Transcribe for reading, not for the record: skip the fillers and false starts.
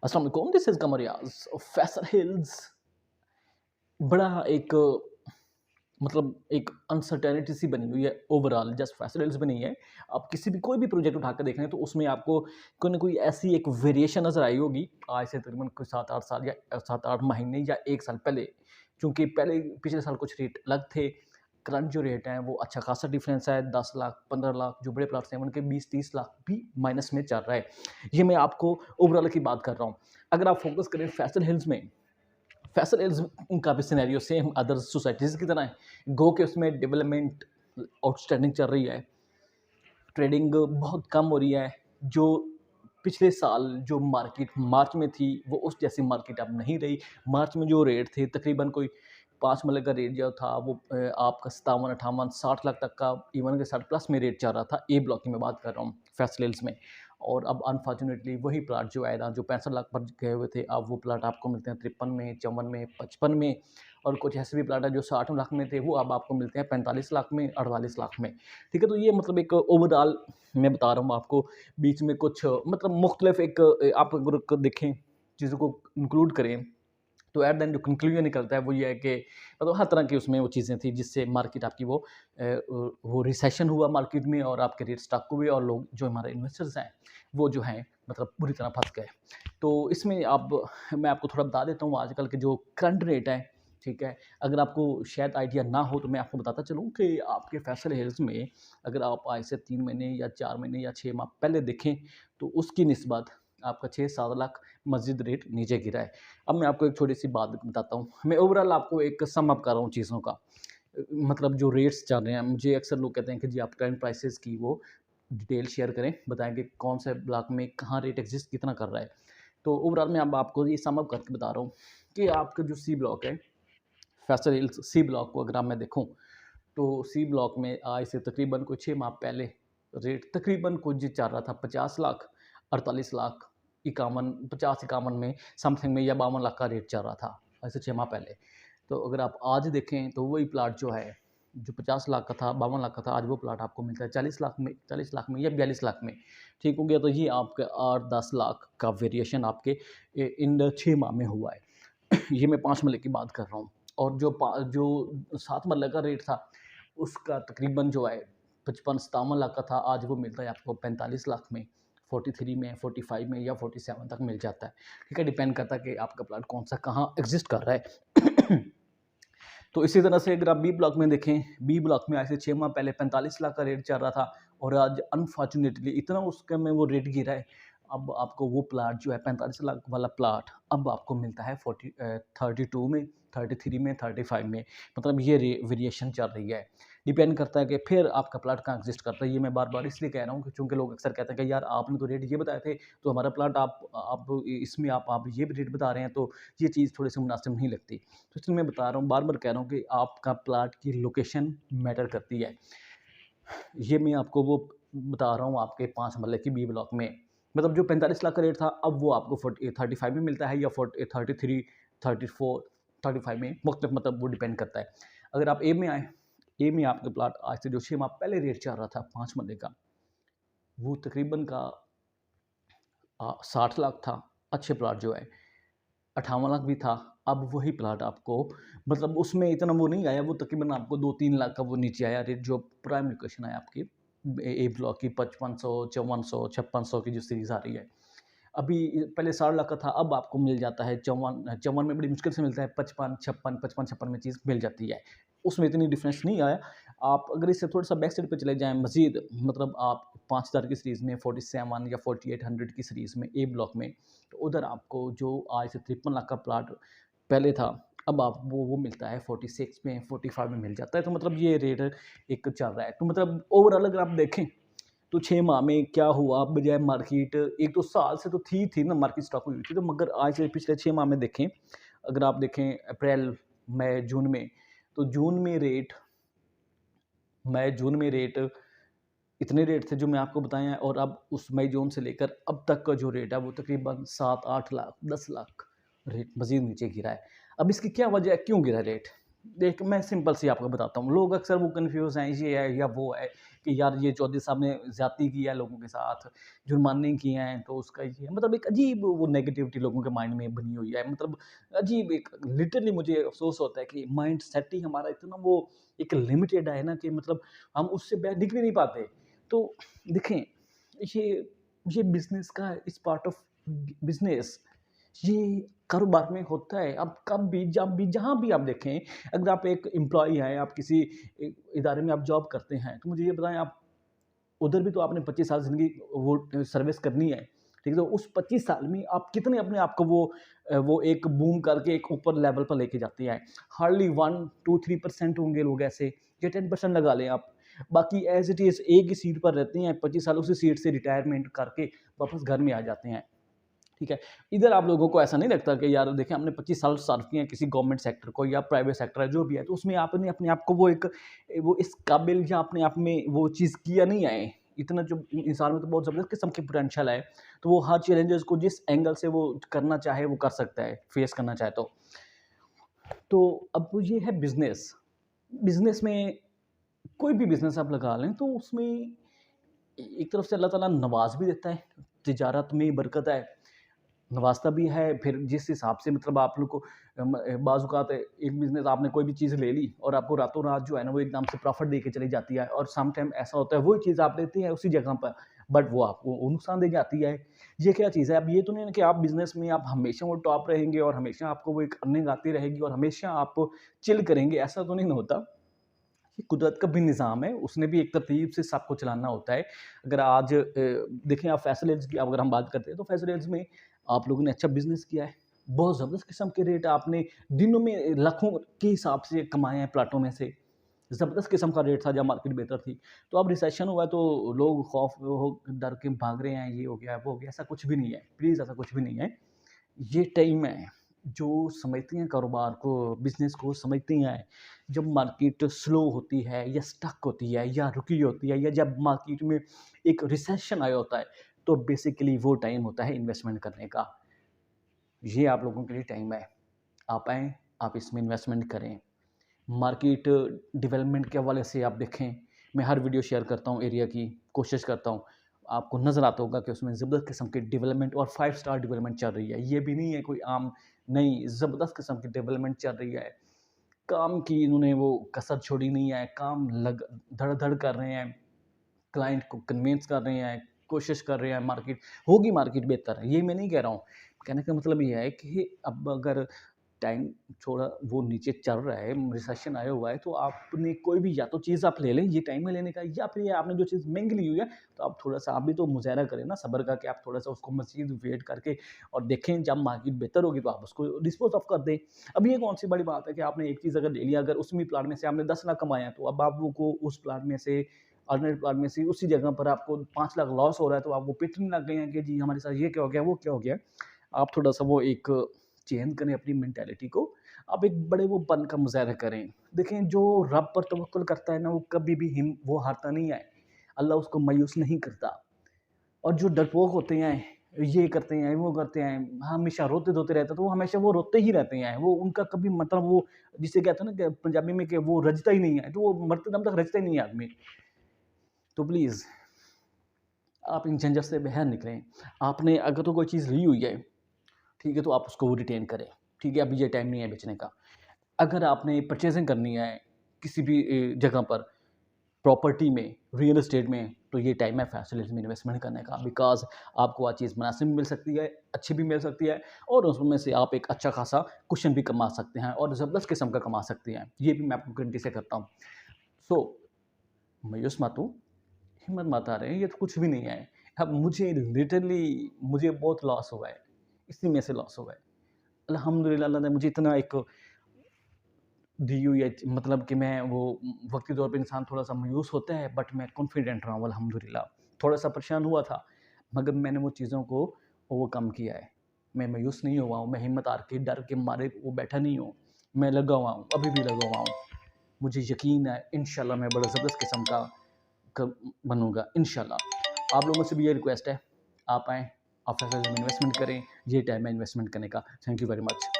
अस्सलाम वालेकुम, this is Kamar Riyaz. Faisal hills बड़ा एक मतलब एक अनसर्टेनिटी सी बनी हुई है ओवरऑल, जस्ट फैसल हिल्स में नहीं है। आप किसी भी कोई भी प्रोजेक्ट उठा कर देख रहे हैं तो उसमें आपको कोई ना कोई ऐसी एक वेरिएशन नज़र आई होगी आज से तकरीबन कोई 7-8 साल या 7-8 महीने या 1 साल पहले। क्योंकि पहले पिछले साल कुछ रेट अलग थे, करंट जो रेट है वो अच्छा खासा डिफरेंस है। 10 लाख, 15 लाख जो बड़े प्लॉट्स हैं उनके 20-30 लाख भी माइनस में चल रहा है। ये मैं आपको ओवरऑल की बात कर रहा हूँ। अगर आप फोकस करें फैसल हिल्स में, फैसल हिल्स का भी सिनेरियो सेम अदर सोसाइटीज़ की तरह है। गो के उसमें डेवलपमेंट आउटस्टैंडिंग चल रही है, ट्रेडिंग बहुत कम हो रही है। जो पिछले साल जो मार्केट मार्च में थी वो उस जैसी मार्केट अब नहीं रही। मार्च में जो रेट थे तकरीबन कोई 5 मरले का रेट जो था वो आपका 57, 58, 60 लाख तक का, इवन के 60 प्लस में रेट चल रहा था। ए ब्लॉक की मैं बात कर रहा हूँ फैसल हिल्स में। और अब अनफॉर्चुनेटली वही प्लाट जो है ना, जो 65 लाख पर गए हुए थे, अब वो प्लाट आपको मिलते हैं 53 में, 54 में, 55 में। और कुछ ऐसे भी प्लाट है जो 60 लाख में थे, वो अब आपको मिलते हैं 45 लाख में, 48 लाख में। ठीक है, तो ये मतलब एक ओवरऑल मैं बता रहा हूँ आपको। बीच में कुछ मतलब मुख्तलिफ एक आप अगर देखें, चीज़ों को इंक्लूड करें, तो एट द एंड जो कंक्लूजन निकलता है वो ये है कि मतलब हर तरह की उसमें वो चीज़ें थी जिससे मार्केट आपकी वो रिसेशन हुआ मार्केट में, और आपके रेट स्टक हुए, और लोग जो हमारे इन्वेस्टर्स हैं वो जो हैं मतलब बुरी तरह फंस गए। तो इसमें आप मैं आपको थोड़ा बता देता हूँ आजकल के जो करंट रेट है। ठीक है, अगर आपको शायद आइडिया ना हो तो मैं आपको बताता चलूँ कि आपके फैसल हिल्स में अगर आप आज से 3 महीने या 4 महीने या 6 माह पहले देखें तो उसकी निस्बत आपका 6-7 लाख मस्जिद रेट नीचे गिरा है। अब मैं आपको एक छोटी-सी बात बताता हूँ। मैं ओवरऑल आपको एक सम अप कर रहा हूँ चीज़ों का। मतलब जो रेट्स चल रहे हैं, मुझे अक्सर लोग कहते हैं कि जी आप करंट प्राइसेज़ की वो डिटेल शेयर करें, बताएँ कि कौन से ब्लॉक में कहाँ रेट एक्ज़िस्ट कितना कर रहा है। तो ओवरऑल मैं अब आपको ये सम अप करके बता रहा हूँ कि आपका जो सी ब्लॉक है, फैसल हिल्स सी ब्लॉक को अगर अब मैं देखूँ, तो सी ब्लॉक में आज से तकरीबन कोई 6 माह पहले रेट तकरीबन कुछ चल रहा था 50 लाख, 48 लाख, 51, 50-51 में समथिंग में, या 52 लाख का रेट चल रहा था, आज से 6 माह पहले। तो अगर आप आज देखें तो वही प्लाट जो है, जो 50 लाख का था, 52 लाख का था, आज वो प्लाट आपको मिलता है 40 लाख में, 40 लाख में या 42 लाख में। ठीक हो गया, तो ये आपके 8-10 लाख का वेरिएशन आपके इन 6 माह में हुआ है। ये मैं 5 मरले की बात कर रहा हूँ। और जो 7 मरले का रेट था, उसका तकरीबन जो है 55-57 लाख का था, आज वो मिलता है आपको 45 लाख में, 43 में, 45 में या 47 तक मिल जाता है। ठीक है, डिपेंड करता है कि आपका प्लाट कौन-सा कहाँ एक्ज़िस्ट कर रहा है। तो इसी तरह से अगर आप बी ब्लॉक में देखें, बी ब्लॉक में आज से 6 माह पहले 45 लाख का रेट चल रहा था, और आज अनफॉर्च्युनेटली इतना उसके में वो रेट गिरा है, अब आपको वो प्लाट जो है 45 लाख वाला प्लाट अब आपको मिलता है 32 में, 33 में, 35 में। मतलब ये वेरिएशन चल रही है। डिपेंड करता है कि फिर आपका प्लाट कहाँ एग्जिस्ट करता है। ये मैं बार बार इसलिए कह रहा हूँ कि चूंकि लोग अक्सर कहते हैं कि यार आपने तो रेट ये बताए थे, तो हमारा प्लाट आप इसमें आप ये रेट बता रहे हैं, तो ये चीज़ थोड़ी सी मुनासिब नहीं लगती। तो इसलिए मैं बता रहा हूँ, बार बार कह रहा हूँ कि आपका प्लाट की लोकेशन मैटर करती है। ये मैं आपको वो बता रहा हूँ आपके 5 मरले की बी ब्लॉक में। मतलब जो 45 लाख का रेट था, अब वो आपको 35 में मिलता है, या 33, 34, 35 में, मुख्तलिफ मतलब वो डिपेंड करता है। अगर आप ए में आएँ, ए में आपका प्लाट आज से जो 6 माह पहले रेट चल रहा था 5 मरले का, वो तकरीबन का 60 लाख था। अच्छे प्लाट जो है 58 लाख भी था। अब वही प्लाट आपको मतलब उसमें इतना वो नहीं आया, वो तकरीबन आपको 2-3 लाख का वो नीचे आया रेट, जो प्राइम लोकेशन है आपकी ए ब्लॉक की 5500, 5400, 5600 की जो सीरीज़ आ रही है। अभी पहले 60 लाख का था, अब आपको मिल जाता है 54 में बड़ी मुश्किल से मिलता है, 55, 56, 55-56 में चीज़ मिल जाती है। उसमें इतनी डिफरेंस नहीं आया। आप अगर इससे थोड़ा-सा बैक साइड पे चले जाएँ मज़ीद, मतलब आप 5000 की सीरीज़ में, 47 या 4800 की सीरीज़ में ए ब्लॉक में, तो उधर आपको जो आज से 53 लाख का प्लॉट पहले था, अब आप वो मिलता है 46 में, 45 में मिल जाता है। तो मतलब ये रेट एक चल रहा है। तो मतलब ओवरऑल अगर आप देखें तो 6 माह में क्या हुआ, बजाय मार्केट 1-2 साल से तो थी ना, मार्केट स्टॉक हुई थी, तो मगर आज से पिछले 6 माह में देखें, अगर आप देखें अप्रैल, मई, जून में, तो जून में रेट इतने रेट थे जो मैं आपको बताए हैं, और अब उस मई जून से लेकर अब तक का जो रेट है वो तकरीबन 7-8 लाख, 10 लाख रेट मज़ीद नीचे गिरा है। अब इसकी क्या वजह है, क्यों गिरा रेट? देख मैं सिंपल सी आपको बताता हूँ। लोग अक्सर वो कन्फ्यूज़ हैं, ये है या वो है। कि यार ये चौधरी साहब ने ज़्यादती की है लोगों के साथ, जुर्माने किए हैं तो उसका ये मतलब एक अजीब वो नेगेटिविटी लोगों के माइंड में बनी हुई है। मतलब अजीब एक लिटरली मुझे अफ़सोस होता है कि माइंड सेट ही हमारा इतना वो एक लिमिटेड है ना कि मतलब हम उससे बाहर निकल ही नहीं पाते। तो देखें ये ये बिज़नेस का इस पार्ट ऑफ बिज़नेस ये कारोबार में होता है। आप कब भी, जब भी, जहाँ भी आप देखें, अगर आप एक एम्प्लॉयी हैं, आप किसी इदारे में आप जॉब करते हैं, तो मुझे ये बताएँ आप उधर भी तो आपने 25 साल ज़िंदगी वो सर्विस करनी है, ठीक है? तो उस 25 साल में आप कितने अपने आप को वो एक बूम करके एक ऊपर लेवल पर लेके जाते हैं। हार्डली 1 टू 3% होंगे लोग ऐसे, या 10% लगा लें आप। बाकी एज़ इट इज़ एक ही सीट पर रहते हैं, 25 साल उसी सीट से रिटायरमेंट करके वापस घर में आ जाते हैं। ठीक है। इधर आप लोगों को ऐसा नहीं लगता कि यार देखिए हमने 25 साल सर्व किए हैं किसी गवर्नमेंट सेक्टर को या प्राइवेट सेक्टर है जो भी है, तो उसमें आपने अपने आप को वो इस काबिल या अपने आप में वो चीज़ किया नहीं है। इतना जो इंसान में तो बहुत ज़बरदस्त किस्म की पोटेंशियल है, तो वो हर चैलेंजेस को जिस एंगल से वो करना चाहे वो कर सकता है, फेस करना चाहे तो। तो अब ये है बिज़नेस। बिज़नेस में कोई भी बिज़नेस आप लगा लें तो उसमें एक तरफ से अल्लाह ताला नवाज़ भी देता है, तिजारत में बरकत है। नवाज़ता भी है, फिर जिस हिसाब से मतलब आप लोग को बाज़ औक़ात एक बिज़नेस आपने कोई भी चीज़ ले ली और आपको रातों-रात जो है ना वो एकदम से प्रॉफ़िट दे के चली जाती है और सम टाइम ऐसा होता है वही चीज़ आप लेते हैं उसी जगह पर, बट वो आपको वो नुकसान दे जाती है। ये क्या चीज़ है? अब ये तो नहीं है कि आप बिज़नेस में आप हमेशा वो टॉप रहेंगे और हमेशा आपको वो एक अर्निंग आती रहेगी और हमेशा आप चिल करेंगे, ऐसा तो नहीं ना होता। ये कुदरत का भी निज़ाम है, उसने भी एक तरतीब से सबको चलाना होता है। अगर आज देखें आप फैसल हिल्स की अगर हम बात करते हैं, तो फैसल हिल्स में आप लोगों ने अच्छा बिज़नेस किया है। बहुत ज़बरदस्त किस्म के रेट आपने दिनों में लाखों के हिसाब से कमाए हैं प्लाटों में से। ज़बरदस्त किस्म का रेट था जब मार्केट बेहतर थी। तो अब रिसेशन हुआ है तो लोग खौफ हो डर के भाग रहे हैं, ये हो गया, वो हो गया, ऐसा कुछ भी नहीं है। प्लीज़ ऐसा कुछ भी नहीं है। ये टाइम है, जो समझती हैं कारोबार को, बिज़नेस को समझती हैं, जब मार्केट स्लो होती है या स्टक होती है या रुकी होती है या जब मार्केट में एक रिसेशन आया होता है, तो बेसिकली वो टाइम होता है इन्वेस्टमेंट करने का। ये आप लोगों के लिए टाइम है। आप आएँ, आप इसमें इन्वेस्टमेंट करें। मार्केट डेवलपमेंट के हवाले से आप देखें, मैं हर वीडियो शेयर करता हूँ एरिया की, कोशिश करता हूँ। आपको नज़र आता होगा कि उसमें ज़बरदस्त किस्म की डेवलपमेंट और 5 स्टार डेवलपमेंट चल रही है। ये भी नहीं है कोई आम नहीं, ज़बरदस्त किस्म की डेवलपमेंट चल रही है। काम की इन्होंने वो कसर छोड़ी नहीं है, काम लग धड़-धड़ कर रहे हैं, क्लाइंट को कन्विंस कर रहे हैं, कोशिश कर रहे हैं, मार्केट बेहतर है। ये मैं नहीं कह रहा हूँ। कहने का मतलब ये है कि अब अगर टाइम थोड़ा वो नीचे चल रहा है, रिसेशन आया हुआ है, तो आपने कोई भी या तो चीज़ आप ले लें, ये टाइम है लेने का, या फिर ये आपने जो चीज़ महँगी ली हुई है, तो आप थोड़ा-सा आप भी तो मुज़ाहरा करें ना सब्र का कि आप थोड़ा-सा उसको मज़ीद वेट करके और देखें जब मार्केट बेहतर होगी तो आप उसको डिस्पोज़ ऑफ कर दें। अब ये कौन-सी बड़ी बात है कि आपने एक चीज़ अगर ले लिया, अगर उसमें प्लाट में से आपने 10 लाख कमाए हैं, तो अब आप वो को उस प्लाट में से अल्टरनेट प्लाट में से उसी जगह पर आपको 5 लाख लॉस हो रहा है, तो आप वो पिटने लग गए हैं कि जी हमारे साथ ये क्या हो गया, वो क्या हो गया। आप थोड़ा-सा वो एक चेंज करें अपनी मेंटालिटी को, आप एक बड़े वो पन का मुज़ाहरा करें। देखें जो रब पर तवक्कुल करता है ना, वो कभी भी वो हारता नहीं है। अल्लाह उसको मायूस नहीं करता। और जो डरपोक होते हैं, ये करते हैं, वो करते हैं, हमेशा रोते-धोते रहते हैं, तो वो हमेशा वो रोते ही रहते हैं। वो उनका कभी मतलब वो जिसे कहते हैं ना कि पंजाबी में कि वो रजता ही नहीं है, तो वो मरते दम तक रजता ही नहीं है आदमी। तो प्लीज़ आप इन झंझट से बाहर निकलें। आपने अगर तो कोई चीज़ ली हुई है, ठीक है, तो आप उसको रिटेन करें। ठीक है, अभी ये टाइम नहीं है बेचने का। अगर आपने परचेज़िंग करनी है किसी भी जगह पर, प्रॉपर्टी में, रियल एस्टेट में, तो ये टाइम है फैसिलिटीज़ में इन्वेस्टमेंट करने का, बिकॉज़ आपको वो चीज़ मुनासिब भी मिल सकती है, अच्छी भी मिल सकती है और उसमें से आप एक अच्छा खासा कुशन भी कमा सकते हैं और ज़बरदस्त किस्म का कमा सकते हैं। ये भी मैं आपको गारंटी से करता हूँ। सो मायूस मत हो, हिम्मत मत हारें, ये तो कुछ भी नहीं है। अब मुझे लिटरली मुझे बहुत लॉस हुआ है, इसी में से लॉस हुआ है। अल्हम्दुलिल्लाह अल्लाह ने मुझे इतना एक दी हुई है मतलब कि मैं वो वक़्ती तौर पे इंसान थोड़ा-सा मायूस होता है बट मैं कॉन्फिडेंट रहा हूँ अल्हम्दुलिल्लाह। थोड़ा-सा परेशान हुआ था मगर मैंने वो चीज़ों को ओवरकम किया है। मैं मायूस नहीं हुआ हूँ, मैं हिम्मत हार के डर के मारे वो बैठा नहीं हूँ। मैं लगा हुआ हूँ, अभी भी लगा हुआ हूँ। मुझे यकीन है इंशाल्लाह मैं बड़ा ज़बरदस्त किस्म का क बनूँगा इंशाल्लाह। आप लोगों से भी ये रिक्वेस्ट है, आप आएँ, आप फैसल में इन्वेस्टमेंट करें, ये टाइम है इन्वेस्टमेंट करने का। Thank you very much.